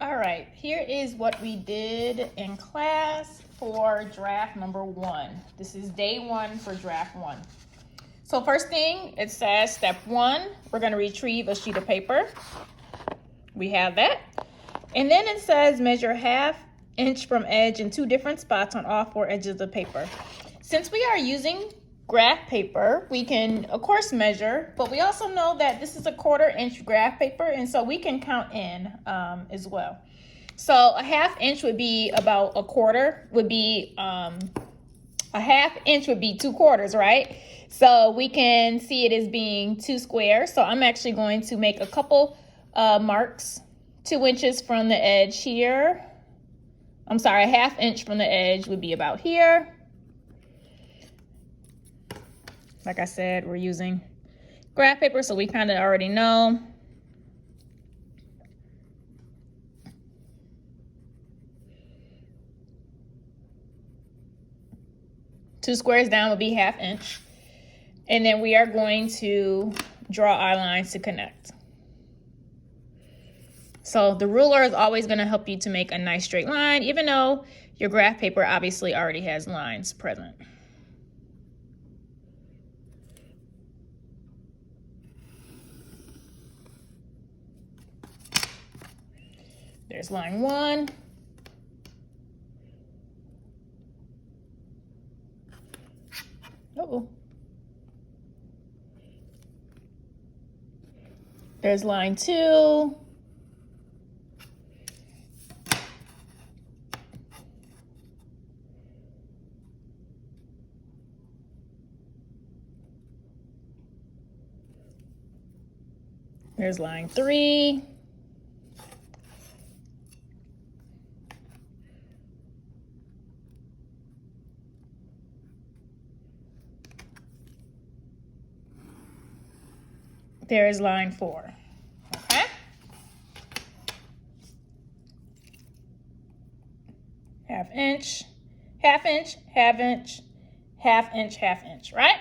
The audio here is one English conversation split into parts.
All right, here is what we did in class for draft number 1. This is day 1 for draft 1. So first thing, it says step 1, we're going to retrieve a sheet of paper. We have that. And then it says measure 1/2 inch from edge in 2 different spots on all 4 edges of the paper. Since we are using graph paper, we can of course measure, but we also know that this is a 1/4 inch graph paper, and so we can count in as well. So a 1/2 inch would be about a quarter, would be a 1/2 inch would be 2/4, right? So we can see it as being 2 squares. So I'm actually going to make a couple marks, 2 inches from the edge here. I'm sorry, a 1/2 inch from the edge would be about here. Like I said, we're using graph paper, so we kind of already know. Two squares down would be 1/2 inch. And then we are going to draw our lines to connect. So the ruler is always going to help you to make a nice straight line, even though your graph paper obviously already has lines present. There's line 1. Uh-oh. There's line 2. There's line 3. There is line 4. Okay. 1/2 inch, 1/2 inch, 1/2 inch, 1/2 inch, 1/2 inch, right?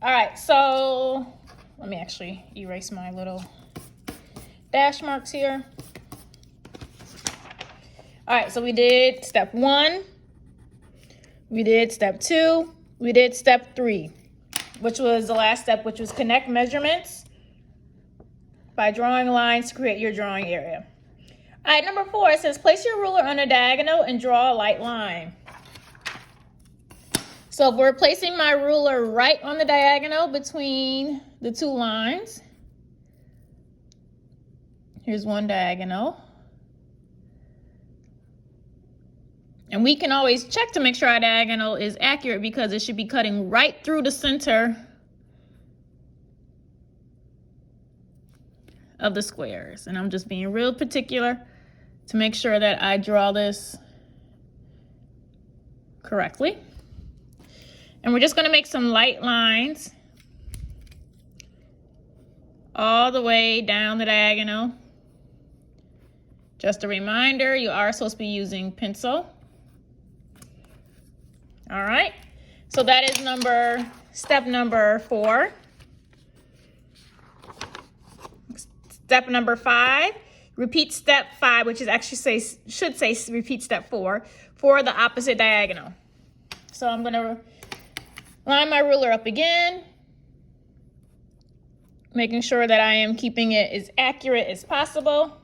All right, so let me actually erase my little dash marks here. All right, so we did step 1, we did step 2, we did step 3, which was the last step, which was connect measurements by drawing lines to create your drawing area. All right, number 4, it says place your ruler on a diagonal and draw a light line. So if we're placing my ruler right on the diagonal between the 2 lines, here's one diagonal. And we can always check to make sure our diagonal is accurate because it should be cutting right through the center of the squares. And I'm just being real particular to make sure that I draw this correctly. And we're just going to make some light lines all the way down the diagonal. Just a reminder, you are supposed to be using pencil. All right, so that is step number 4. Step number 5, repeat step 5, which is actually should say repeat step 4 for the opposite diagonal. So I'm going to line my ruler up again, making sure that I am keeping it as accurate as possible.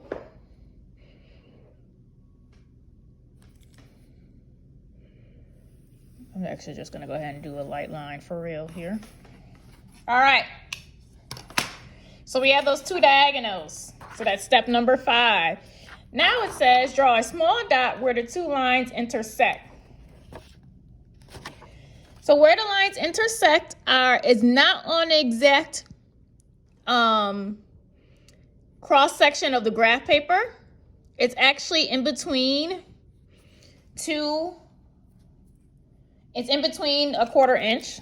I'm actually just going to go ahead and do a light line for real here. All right. So we have those 2 diagonals. So that's step number 5. Now it says draw a small dot where the 2 lines intersect. So where the lines intersect is not on the exact cross section of the graph paper. It's actually in between it's in between a 1/4 inch.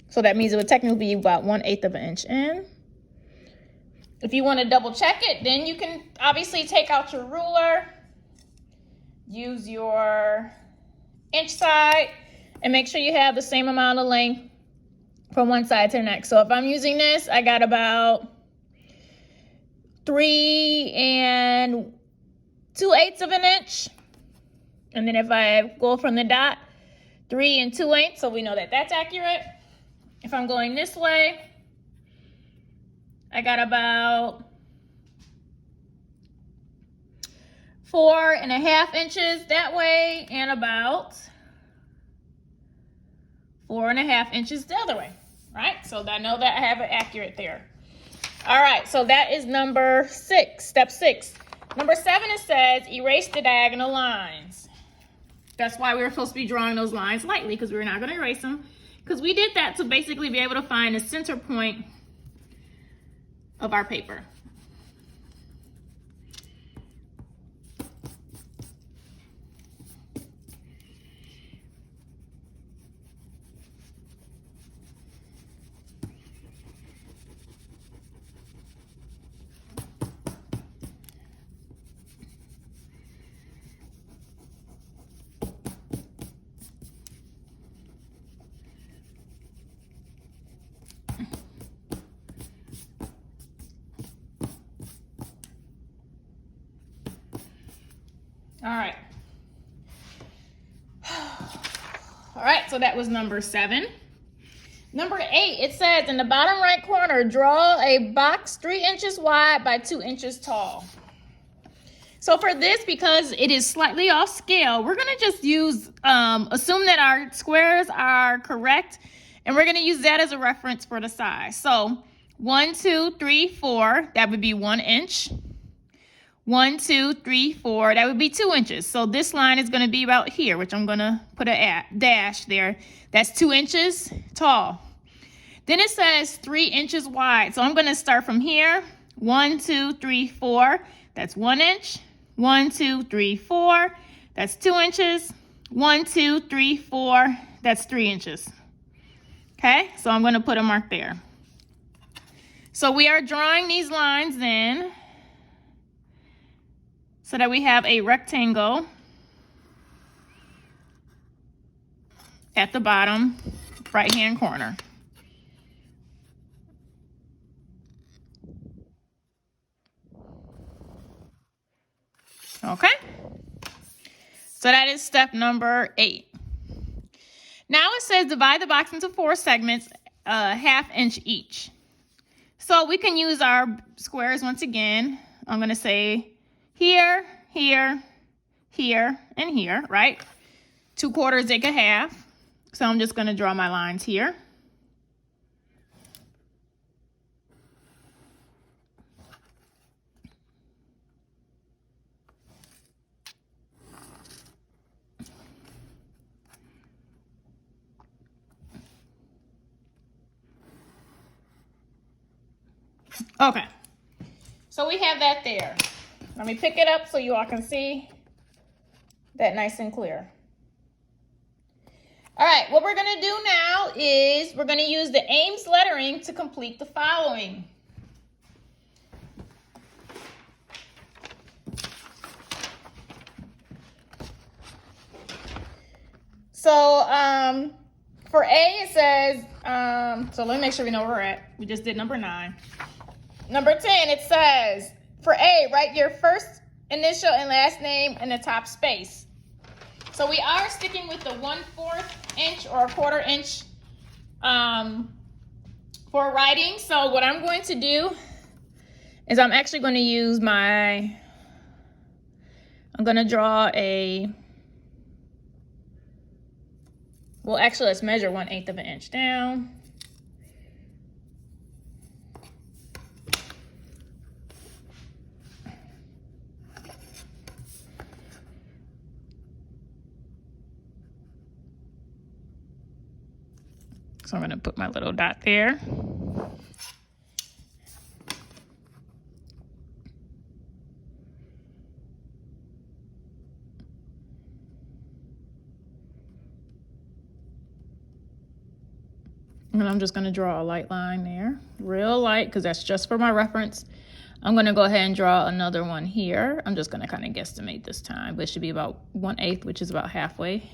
So that means it would technically be about 1/8 of an inch in. If you want to double check it, then you can obviously take out your ruler, use your inch side, and make sure you have the same amount of length from one side to the next. So if I'm using this, I got about 3 2/8 of an inch. And then if I go from the dot, 3 2/8, so we know that that's accurate. If I'm going this way, I got about 4.5 inches that way and about 4.5 inches the other way, right? So I know that I have it accurate there. All right, so that is number 6, step 6. Number 7, it says erase the diagonal lines. That's why we were supposed to be drawing those lines lightly, because we were not going to erase them, because we did that to basically be able to find the center point of our paper. All right. All right, so that was number 7. Number 8, it says in the bottom right corner, draw a box 3 inches wide by 2 inches tall. So for this, because it is slightly off scale, we're gonna just use, assume that our squares are correct, and we're gonna use that as a reference for the size. So 1, 2, 3, 4, that would be 1 inch. 1, 2, 3, 4, that would be 2 inches. So this line is gonna be about here, which I'm gonna put a dash there. That's 2 inches tall. Then it says 3 inches wide. So I'm gonna start from here. 1, 2, 3, 4, that's 1 inch. 1, 2, 3, 4, that's 2 inches. 1, 2, 3, 4, that's 3 inches. Okay, so I'm gonna put a mark there. So we are drawing these lines then, so that we have a rectangle at the bottom right-hand corner. Okay, so that is step number 8. Now it says divide the box into 4 segments, 1/2 inch each. So we can use our squares once again. I'm gonna say here, here, here, and here, right? 2/4 make a half. So I'm just gonna draw my lines here. Okay, so we have that there. Let me pick it up so you all can see that nice and clear. All right, what we're gonna do now is we're gonna use the Ames lettering to complete the following. So for A it says, so let me make sure we know where we're at. We just did number 9. Number 10, it says, for A, write your first initial and last name in the top space. So we are sticking with the 1/4 inch or 1/4 inch for writing. So what I'm going to do is I'm actually going to use I'm going to draw well, actually, let's measure 1/8 of an inch down. So I'm going to put my little dot there. And I'm just going to draw a light line there, real light, because that's just for my reference. I'm going to go ahead and draw another one here. I'm just going to kind of guesstimate this time, but it should be about 1/8, which is about halfway.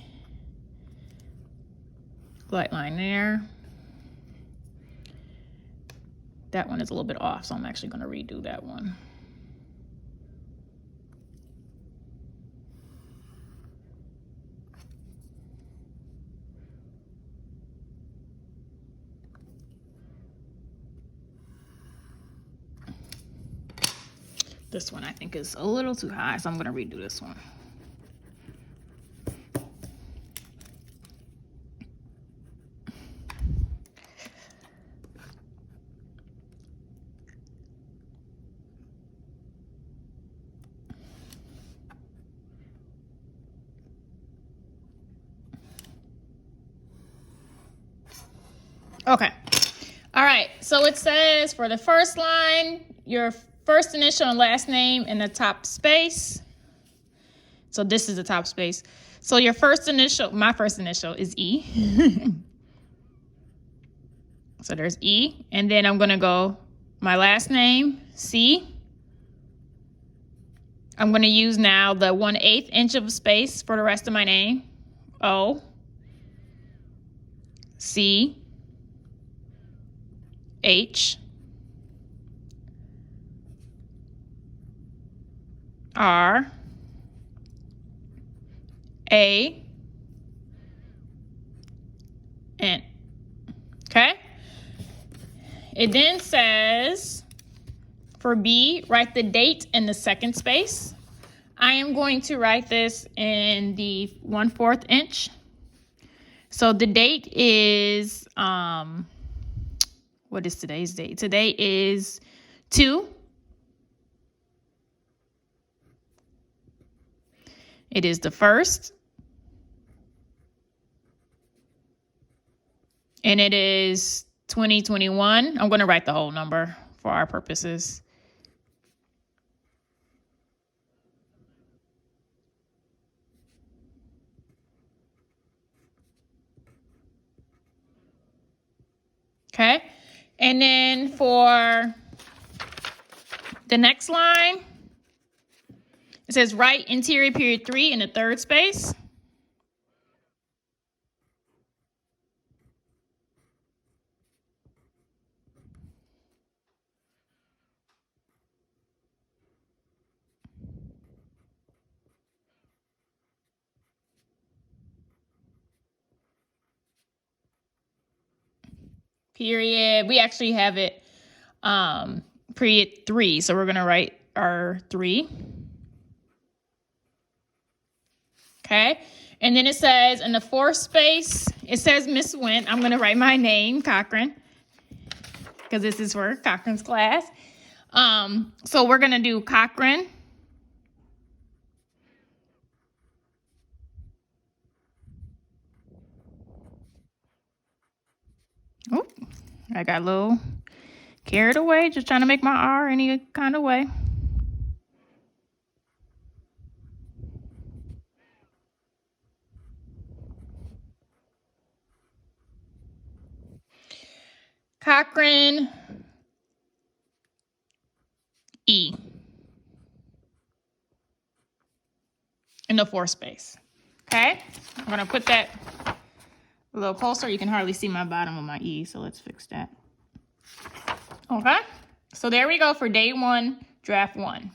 Light line there. That one is a little bit off, so I'm actually going to redo that one. This one I think is a little too high, so I'm gonna redo this one. Okay. All right. So it says for the first line, your first initial and last name in the top space. So this is the top space. So your first initial, my first initial is E. So there's E. And then I'm going to go my last name, C. I'm going to use now the 1/8 inch of space for the rest of my name. O. C. H. R. A. N. Okay? It then says, for B, write the date in the second space. I am going to write this in the 1/4 inch. So the date is, what is today's date? Today is 2. It is the 1st. And it is 2021. I'm going to write the whole number for our purposes. Okay. And then for the next line, it says write interior period 3 in the third space. Period. We actually have it period 3, so we're going to write our 3. Okay. And then it says in the fourth space, it says Miss Went. I'm going to write my name, Cochran, because this is for Cochran's class. So we're going to do Cochran. Oh, I got a little carried away, just trying to make my R any kind of way. Cochran E in the fourth space. Okay, I'm gonna put that a little closer. You can hardly see my bottom of my E, so let's fix that. Okay, so there we go for day 1, draft 1.